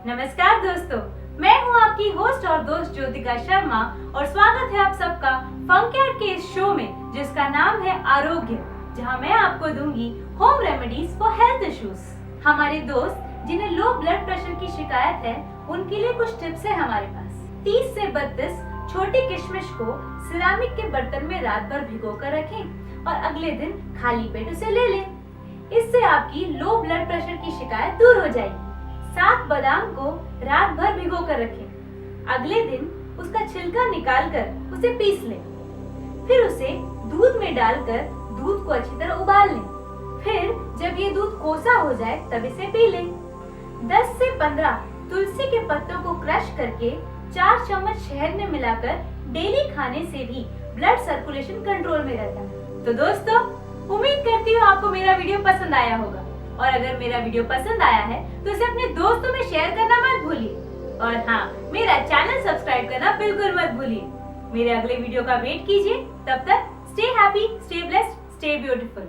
नमस्कार दोस्तों, मैं हूं आपकी होस्ट और दोस्त ज्योतिका शर्मा और स्वागत है आप सबका फंकेयर के इस शो में जिसका नाम है आरोग्य, जहां मैं आपको दूंगी home remedies for health issues. हमारे दोस्त जिन्हें लो ब्लड प्रेशर की शिकायत है उनके लिए कुछ टिप्स है हमारे पास। 30 से 32 छोटी किशमिश को सिरामिक के बर्तन में रात भर भिगो कर रखें और अगले दिन खाली पेट उसे ले लें। इससे आपकी लो ब्लड प्रेशर की शिकायत दूर हो जाएगी। 7 बादाम को रात भर भिगो कर रखें। अगले दिन उसका छिलका निकालकर उसे पीस लें। फिर उसे दूध में डालकर दूध को अच्छी तरह उबाल लें। फिर जब ये दूध कोसा हो जाए तब इसे पी लें। 10 से 15 तुलसी के पत्तों को क्रश करके 4 चम्मच शहद में मिलाकर डेली खाने से भी ब्लड सर्कुलेशन कंट्रोल में रहता है। तो दोस्तों, उम्मीद करती हूँ आपको मेरा वीडियो पसंद आया होगा और अगर मेरा वीडियो पसंद आया है तो इसे अपने दोस्तों में शेयर करना मत भूलिए और हाँ, मेरा चैनल सब्सक्राइब करना बिल्कुल मत भूलिए। मेरे अगले वीडियो का वेट कीजिए। तब तक stay happy, stay blessed, stay beautiful.